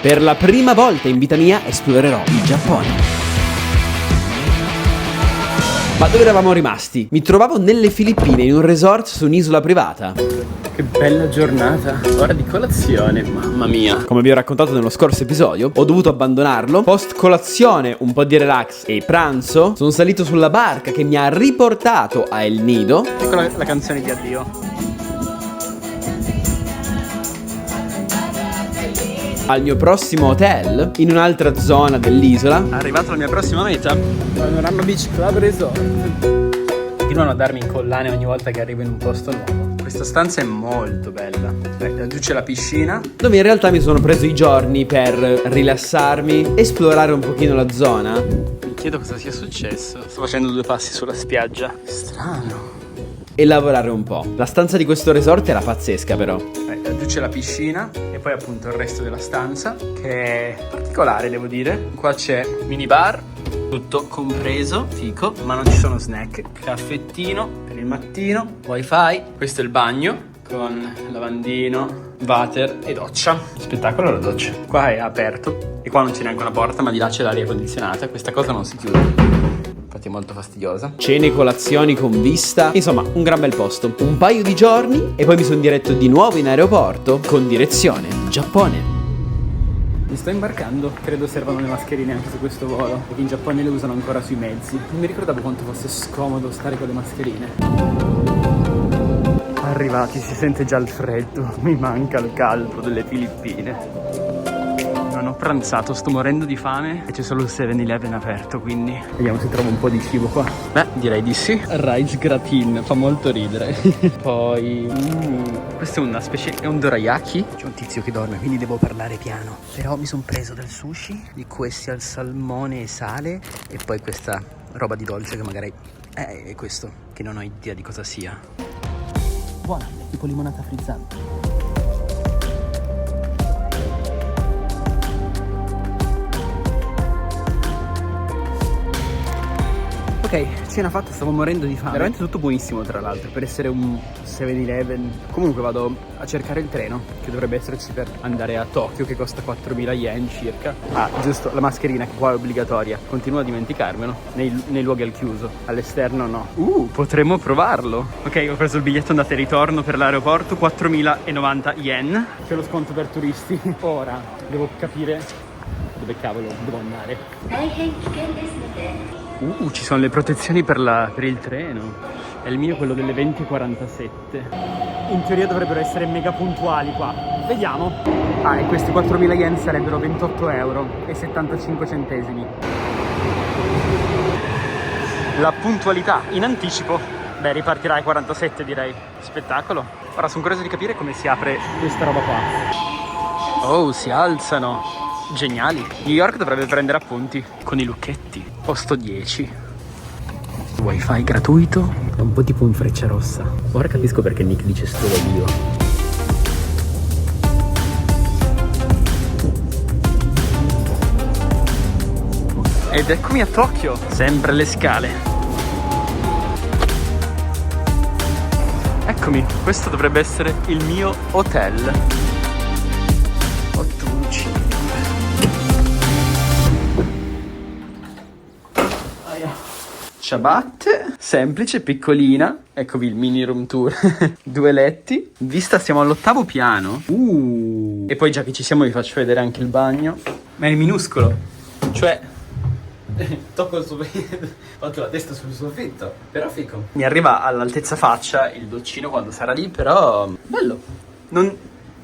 Per la prima volta in vita mia esplorerò il Giappone. Ma dove eravamo rimasti? Mi trovavo nelle Filippine in un resort su un'isola privata. Che bella giornata, ora di colazione, mamma mia. Come vi ho raccontato nello scorso episodio, ho dovuto abbandonarlo. Post colazione, un po' di relax e pranzo, sono salito sulla barca che mi ha riportato a El Nido. Ecco la canzone di addio. Al mio prossimo hotel, in un'altra zona dell'isola. Arrivato alla mia prossima meta, Panorama Beach Club Resort. Continuano a darmi collane ogni volta che arrivo in un posto nuovo. Questa stanza è molto bella. Laggiù c'è la piscina, dove in realtà mi sono preso i giorni per rilassarmi, esplorare un pochino la zona. mi chiedo cosa sia successo. Sto facendo 2 passi sulla spiaggia. Strano. E lavorare un po'. La stanza di questo resort era pazzesca però. Laggiù c'è la piscina e poi appunto il resto della stanza, che è particolare, devo dire. Qua c'è minibar, tutto compreso, fico, ma non ci sono snack. Caffettino per il mattino, wifi. Questo è il bagno con lavandino, water e doccia. Spettacolo la doccia. Qua è aperto e qua non c'è neanche una porta, ma di là c'è l'aria condizionata. Questa cosa non si chiude. Infatti è molto fastidiosa. Cene, colazioni con vista. Insomma, un gran bel posto. Un paio di giorni e poi mi sono diretto di nuovo in aeroporto con direzione Giappone. Mi sto imbarcando, credo servano le mascherine anche su questo volo, perché in Giappone le usano ancora sui mezzi. Non mi ricordavo quanto fosse scomodo stare con le mascherine. Arrivati, si sente già il freddo, mi manca il caldo delle Filippine. Non ho pranzato, sto morendo di fame e c'è solo il 7-Eleven aperto, quindi vediamo se trovo un po' di cibo qua. Beh, direi di sì. Rice gratin, fa molto ridere. Poi questo è una specie, è un dorayaki. C'è un tizio che dorme, quindi devo parlare piano. Però mi sono preso del sushi, di questi al salmone e sale, e poi questa roba di dolce che magari è questo, che non ho idea di cosa sia. Buona, tipo limonata frizzante. Ok, cena fatta, stavo morendo di fame. Veramente tutto buonissimo, tra l'altro, per essere un 7-Eleven. Comunque vado a cercare il treno, che dovrebbe esserci per andare a Tokyo, che costa 4.000 yen circa. Ah, giusto, la mascherina che qua è obbligatoria. Continuo a dimenticarmelo nei luoghi al chiuso. All'esterno no. Potremmo provarlo. Ok, ho preso il biglietto andata e ritorno per l'aeroporto, 4.090 yen. C'è lo sconto per turisti. Ora devo capire dove cavolo devo andare. Ci sono le protezioni per il treno. È il mio, quello delle 20:47. In teoria dovrebbero essere mega puntuali qua. Vediamo. E questi 4.000 yen sarebbero 28,75 €. La puntualità in anticipo. Beh, ripartirà ai 47 direi. Spettacolo. Ora sono curioso di capire come si apre questa roba qua. Oh, si alzano. Geniali. New York dovrebbe prendere appunti con i lucchetti. Posto 10. Wifi gratuito. È un po' tipo un Frecciarossa. Ora capisco perché Nick dice solo io. Ed eccomi a Tokyo. Sempre le scale. Eccomi. Questo dovrebbe essere il mio hotel. Ciabatte, semplice, piccolina. Eccovi il mini room tour. 2 letti. Vista, siamo all'8º piano. E poi già che ci siamo vi faccio vedere anche il bagno. Ma è minuscolo. Cioè tocco il soffitto. Ho fatto la testa sul soffitto. Però fico. Mi arriva all'altezza faccia il doccino quando sarà lì. Però bello.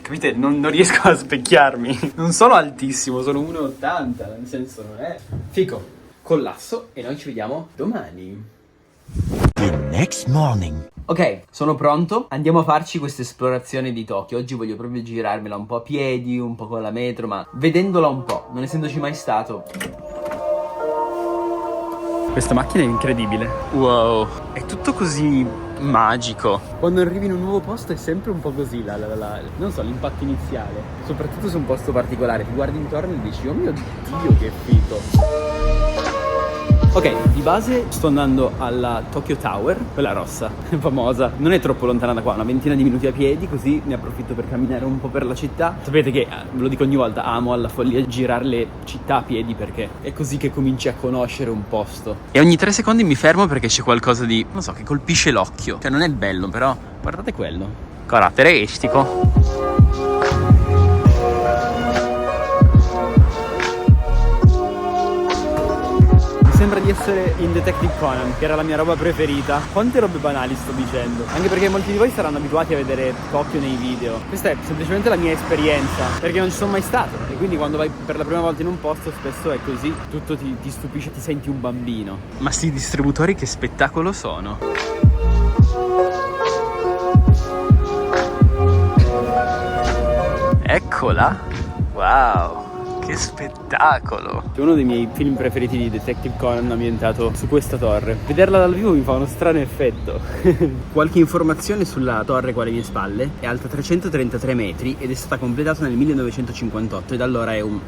Capite? Non riesco a specchiarmi. Non sono altissimo, sono 1,80. Nel senso non è fico. Collasso e noi ci vediamo domani. The next morning. Ok, sono pronto. Andiamo a farci questa esplorazione di Tokyo. Oggi voglio proprio girarmela un po' a piedi, un po' con la metro, ma vedendola un po', non essendoci mai stato. Questa macchina è incredibile. Wow, è tutto così magico. Quando arrivi in un nuovo posto è sempre un po' così non so, l'impatto iniziale. Soprattutto su un posto particolare. Ti guardi intorno e dici, oh mio Dio, che figo. Ok, di base sto andando alla Tokyo Tower, quella rossa, famosa. Non è troppo lontana da qua, una ventina di minuti a piedi, così ne approfitto per camminare un po' per la città. Sapete che, ve lo dico ogni volta, amo alla follia girare le città a piedi perché è così che cominci a conoscere un posto. E ogni 3 secondi mi fermo perché c'è qualcosa di, non so, che colpisce l'occhio. Cioè non è bello, però guardate quello. Caratteristico. Sembra di essere in Detective Conan, che era la mia roba preferita. Quante robe banali sto dicendo. Anche perché molti di voi saranno abituati a vedere Tokyo nei video. Questa è semplicemente la mia esperienza, perché non ci sono mai stato. E quindi quando vai per la prima volta in un posto spesso è così. Tutto ti stupisce, ti senti un bambino. Ma sti distributori che spettacolo sono. Eccola. Wow. Che spettacolo! È uno dei miei film preferiti di Detective Conan ambientato su questa torre. Vederla dal vivo mi fa uno strano effetto. Qualche informazione sulla torre qua alle mie spalle. È alta 333 metri ed è stata completata nel 1958 e da allora è un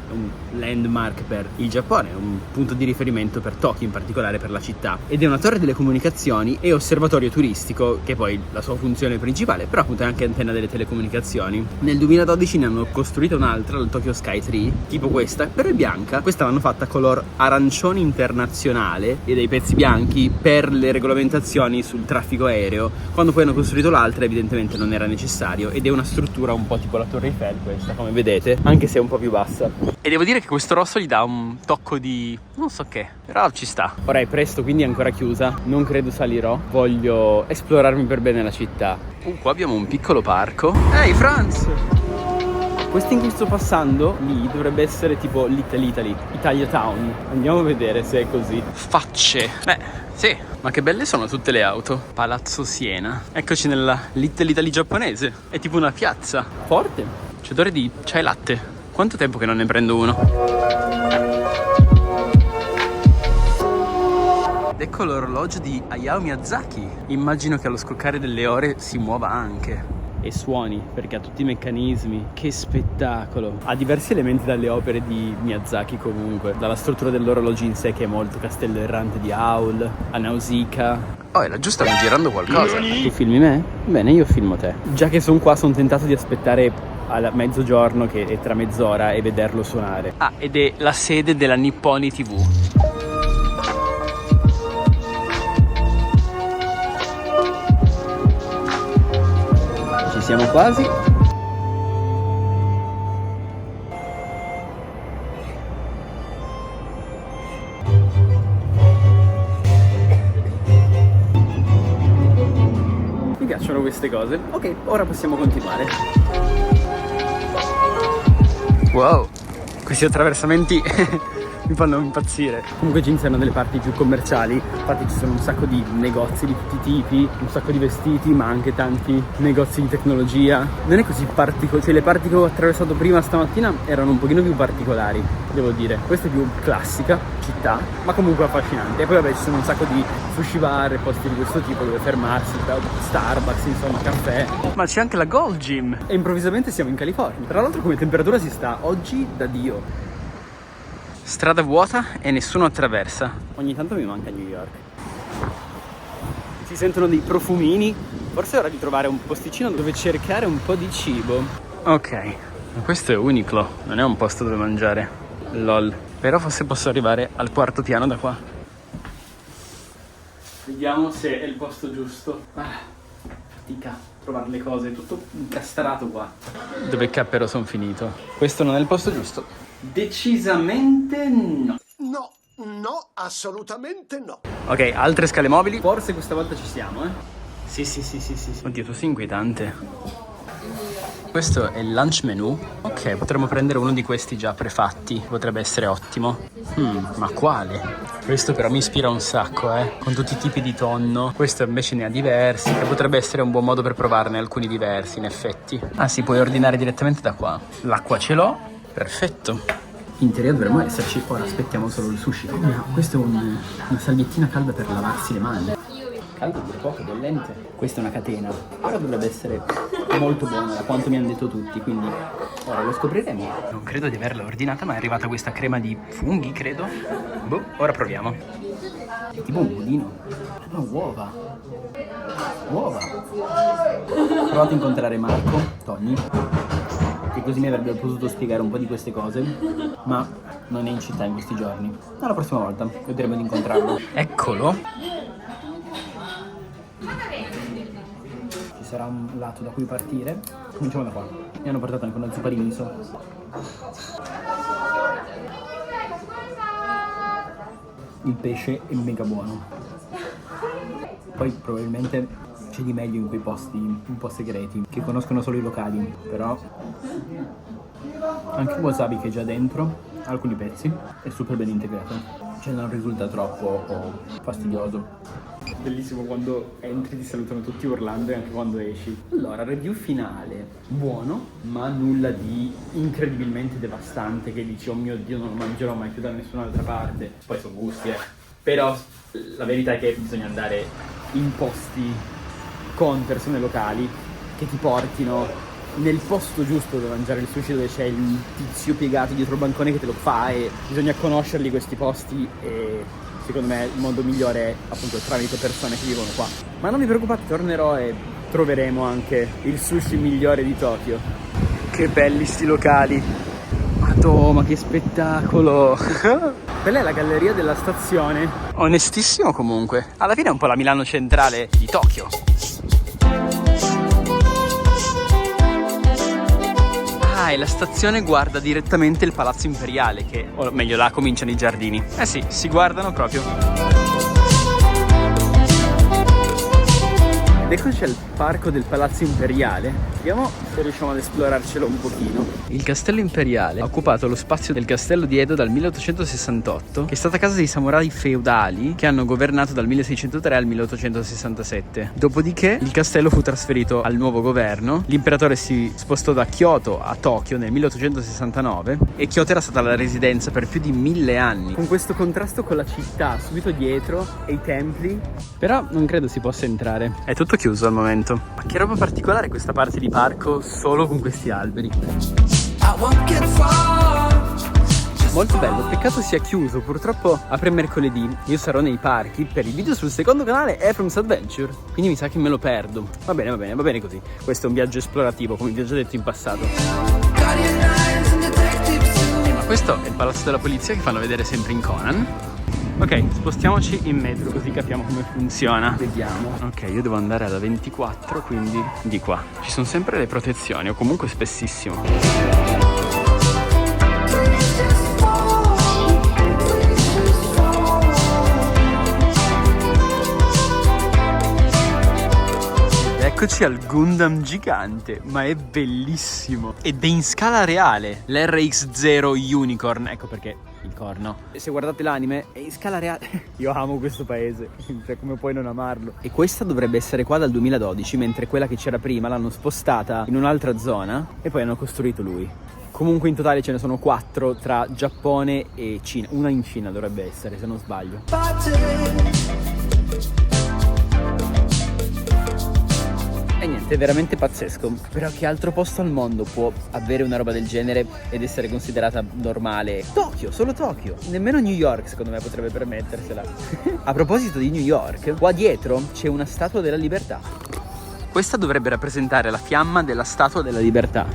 landmark per il Giappone, un punto di riferimento per Tokyo, in particolare per la città. Ed è una torre delle comunicazioni e osservatorio turistico, che è poi la sua funzione principale, però appunto è anche antenna delle telecomunicazioni. Nel 2012 ne hanno costruita un'altra, la Tokyo Sky Tree, tipo questa, però è bianca. Questa l'hanno fatta color arancione internazionale e dei pezzi bianchi per le regolamentazioni sul traffico aereo. Quando poi hanno costruito l'altra evidentemente non era necessario ed è una struttura un po' tipo la Torre Eiffel questa, come vedete, anche se è un po' più bassa. E devo dire che questo rosso gli dà un tocco di non so che, però ci sta. Ora è presto, quindi è ancora chiusa, non credo salirò, voglio esplorarmi per bene la città. Qua abbiamo un piccolo parco. Ehi Franz! Questo in cui sto passando lì dovrebbe essere tipo Little Italy, Italia Town. Andiamo a vedere se è così. Facce. Beh, sì. Ma che belle sono tutte le auto. Palazzo Siena. Eccoci nella Little Italy giapponese. È tipo una piazza. Forte. C'è odore di chai latte. Quanto tempo che non ne prendo uno. Ed ecco l'orologio di Hayao Miyazaki. Immagino che allo scoccare delle ore si muova anche. E suoni, perché ha tutti i meccanismi. Che spettacolo. Ha diversi elementi dalle opere di Miyazaki comunque. Dalla struttura dell'orologio in sé, che è molto Castello Errante di Howl, a Nausicaa. Oh, e laggiù stanno girando qualcosa. Tu filmi me? Bene, io filmo te. Già che sono qua, sono tentato di aspettare a mezzogiorno, che è tra mezz'ora, e vederlo suonare. Ah, ed è la sede della Nipponi TV. Siamo quasi. Mi piacciono queste cose. Ok, ora possiamo continuare. Wow, questi attraversamenti mi fanno impazzire. Comunque Ginza è una delle parti più commerciali. Infatti ci sono un sacco di negozi di tutti i tipi, un sacco di vestiti, ma anche tanti negozi di tecnologia. Non è così particolare, cioè le parti che ho attraversato prima stamattina erano un pochino più particolari, devo dire. Questa è più classica, città, ma comunque affascinante. E poi vabbè ci sono un sacco di sushi bar e posti di questo tipo dove fermarsi, Starbucks, insomma, caffè. Ma c'è anche la Gold Gym. E improvvisamente siamo in California. Tra l'altro come temperatura si sta oggi da Dio. Strada vuota e nessuno attraversa. Ogni tanto mi manca New York. Si sentono dei profumini. Forse è ora di trovare un posticino dove cercare un po' di cibo. Ok, questo è Uniqlo, non è un posto dove mangiare. Lol. Però forse posso arrivare al 4º piano da qua. Vediamo se è il posto giusto. Fatica trovare le cose, è tutto incastrato qua. Dove cappero sono finito? Questo non è il posto giusto. Decisamente no. No, assolutamente no. Ok, altre scale mobili. Forse questa volta ci siamo, Sì. Oddio, tu sei inquietante. Questo è il lunch menu. Ok, potremmo prendere uno di questi già prefatti. Potrebbe essere ottimo. Ma quale? Questo però mi ispira un sacco, con tutti i tipi di tonno. Questo invece ne ha diversi, che potrebbe essere un buon modo per provarne alcuni diversi, in effetti. Ah sì, puoi ordinare direttamente da qua. L'acqua ce l'ho. Perfetto. In teoria dovremmo esserci. Ora aspettiamo solo il sushi. No, questo è una salviettina calda per lavarsi le mani. Caldo dura poco, bollente. Questa è una catena. Ora dovrebbe essere molto buona, da quanto mi hanno detto tutti, quindi ora lo scopriremo. Non credo di averla ordinata, ma è arrivata questa crema di funghi, credo. Boh, ora proviamo. È tipo un budino. No, uova. Uova. Ho provato a incontrare Marco Togni, che così mi avrebbe potuto spiegare un po' di queste cose, ma non è in città in questi giorni. Ma la prossima volta vedremo di incontrarlo. Eccolo. Ci sarà un lato da cui partire. Cominciamo da qua. Mi hanno portato anche una zuppa di miso. Il pesce è mega buono. Poi probabilmente c'è di meglio in quei posti un po' segreti che conoscono solo i locali, però anche il wasabi che è già dentro alcuni pezzi è super ben integrato, cioè non risulta troppo fastidioso. Bellissimo quando entri ti salutano tutti urlando e anche quando esci. Allora, review finale. Buono, ma nulla di incredibilmente devastante che dici oh mio Dio non lo mangerò mai più da nessun'altra parte. Poi sono gusti, però la verità è che bisogna andare in posti con persone locali che ti portino nel posto giusto dove mangiare il sushi, dove c'è il tizio piegato dietro il bancone che te lo fa, e bisogna conoscerli questi posti, e secondo me il modo migliore è appunto tramite persone che vivono qua. Ma non vi preoccupate, tornerò e troveremo anche il sushi migliore di Tokyo. Che belli sti locali, ma che spettacolo. Quella è la galleria della stazione. Onestissimo comunque, alla fine è un po' la Milano centrale di Tokyo. E la stazione guarda direttamente il Palazzo Imperiale, che, o meglio, là cominciano i giardini. Eh sì, si guardano proprio. Ed ecco c'è il parco del Palazzo Imperiale. Vediamo se riusciamo ad esplorarcelo un pochino. Il castello imperiale ha occupato lo spazio del castello di Edo dal 1868, che è stata casa dei samurai feudali che hanno governato dal 1603 al 1867. Dopodiché il castello fu trasferito al nuovo governo, l'imperatore si spostò da Kyoto a Tokyo nel 1869 e Kyoto era stata la residenza per più di 1000 anni. Con questo contrasto con la città subito dietro e i templi, però non credo si possa entrare. È tutto chiuso al momento. Ma che roba particolare questa parte di parco solo con questi alberi. Molto bello, peccato sia chiuso, purtroppo apre mercoledì. Io sarò nei parchi per il video sul secondo canale Efrem's Adventure, quindi mi sa che me lo perdo. Va bene così. Questo è un viaggio esplorativo, come vi ho già detto in passato. Ma questo è il palazzo della polizia che fanno vedere sempre in Conan. Ok, spostiamoci in metro così capiamo come funziona. Vediamo. Ok, io devo andare alla 24, quindi di qua. Ci sono sempre le protezioni, o comunque spessissimo. Eccoci al Gundam gigante, ma è bellissimo ed è in scala reale, l'RX-0 Unicorn, ecco perché il corno. Se guardate l'anime è in scala reale. Io amo questo paese, cioè come puoi non amarlo. E questa dovrebbe essere qua dal 2012, mentre quella che c'era prima l'hanno spostata in un'altra zona e poi hanno costruito lui. Comunque in totale ce ne sono 4 tra Giappone e Cina, una in Cina dovrebbe essere se non sbaglio. E niente, è veramente pazzesco. Però che altro posto al mondo può avere una roba del genere ed essere considerata normale? Tokyo, solo Tokyo. Nemmeno New York secondo me potrebbe permettersela. A proposito di New York, qua dietro c'è una statua della libertà. Questa dovrebbe rappresentare la fiamma della statua della libertà.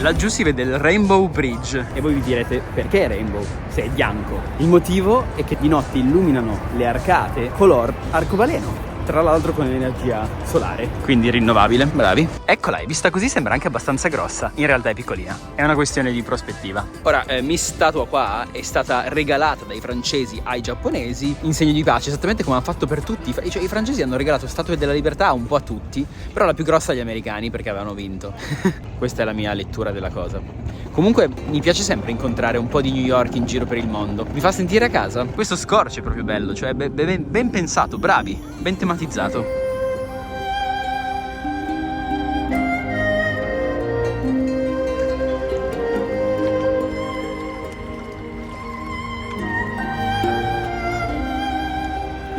Laggiù si vede il Rainbow Bridge e voi vi direte perché Rainbow se è bianco? Il motivo è che di notte illuminano le arcate color arcobaleno. Tra l'altro con energia solare, quindi rinnovabile, bravi. Eccola, e vista così sembra anche abbastanza grossa. In realtà è piccolina, è una questione di prospettiva. Ora, Miss Statua qua è stata regalata dai francesi ai giapponesi in segno di pace, esattamente come hanno fatto per tutti. Cioè, i francesi hanno regalato statue della libertà un po' a tutti, però la più grossa agli americani perché avevano vinto. Questa è la mia lettura della cosa. Comunque mi piace sempre incontrare un po' di New York in giro per il mondo. Mi fa sentire a casa. Questo scorcio è proprio bello, cioè ben pensato, bravi, ben tematizzato.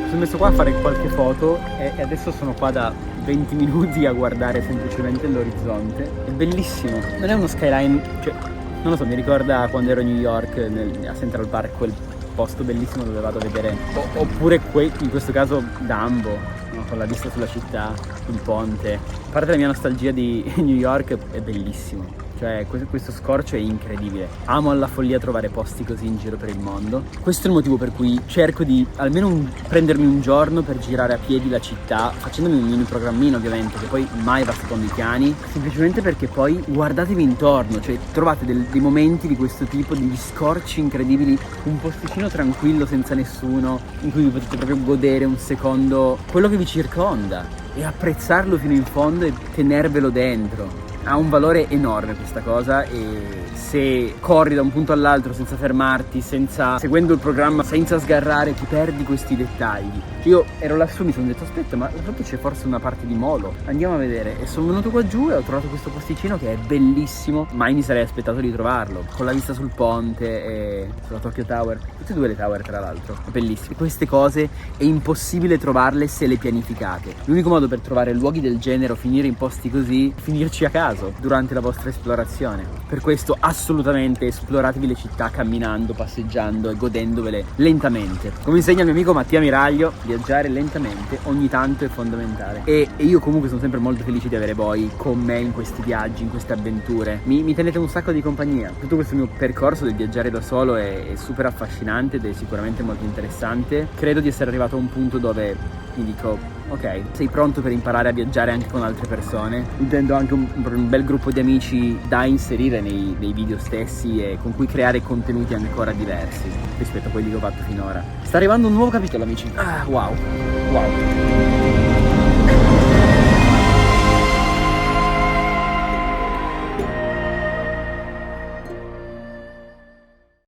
Sono messo qua a fare qualche foto e adesso sono qua da 20 minuti a guardare semplicemente l'orizzonte. È bellissimo, non è uno skyline, cioè non lo so, mi ricorda quando ero a New York a Central Park, posto bellissimo dove vado a vedere, oppure in questo caso Dumbo, no? Con la vista sulla città, il ponte. A parte la mia nostalgia di New York, è bellissimo. Cioè questo scorcio è incredibile. Amo alla follia trovare posti così in giro per il mondo. Questo è il motivo per cui cerco di almeno prendermi un giorno per girare a piedi la città, facendomi un mini programmino ovviamente, che poi mai va secondo i piani, semplicemente perché poi guardatevi intorno, cioè trovate dei momenti di questo tipo, degli scorci incredibili, un posticino tranquillo senza nessuno, in cui vi potete proprio godere un secondo quello che vi circonda e apprezzarlo fino in fondo e tenervelo dentro. Ha un valore enorme questa cosa, e se corri da un punto all'altro senza fermarti, seguendo il programma, senza sgarrare, ti perdi questi dettagli. Io ero lassù, mi sono detto aspetta, ma sotto c'è forse una parte di molo, andiamo a vedere, e sono venuto qua giù e ho trovato questo posticino che è bellissimo. Mai mi sarei aspettato di trovarlo, con la vista sul ponte e sulla Tokyo Tower, tutte e due le tower tra l'altro, bellissime. Queste cose è impossibile trovarle se le pianificate. L'unico modo per trovare luoghi del genere o finire in posti così, finirci a caso durante la vostra esplorazione. Per questo assolutamente esploratevi le città camminando, passeggiando e godendovele lentamente. Come insegna il mio amico Mattia Miraglio, viaggiare lentamente ogni tanto è fondamentale, e io comunque sono sempre molto felice di avere voi con me in questi viaggi, in queste avventure. Mi tenete un sacco di compagnia. Tutto questo mio percorso del viaggiare da solo è super affascinante ed è sicuramente molto interessante. Credo di essere arrivato a un punto dove mi dico ok, sei pronto per imparare a viaggiare anche con altre persone. Intendo anche un bel gruppo di amici da inserire nei video stessi e con cui creare contenuti ancora diversi rispetto a quelli che ho fatto finora. Sta arrivando un nuovo capitolo, amici. Wow.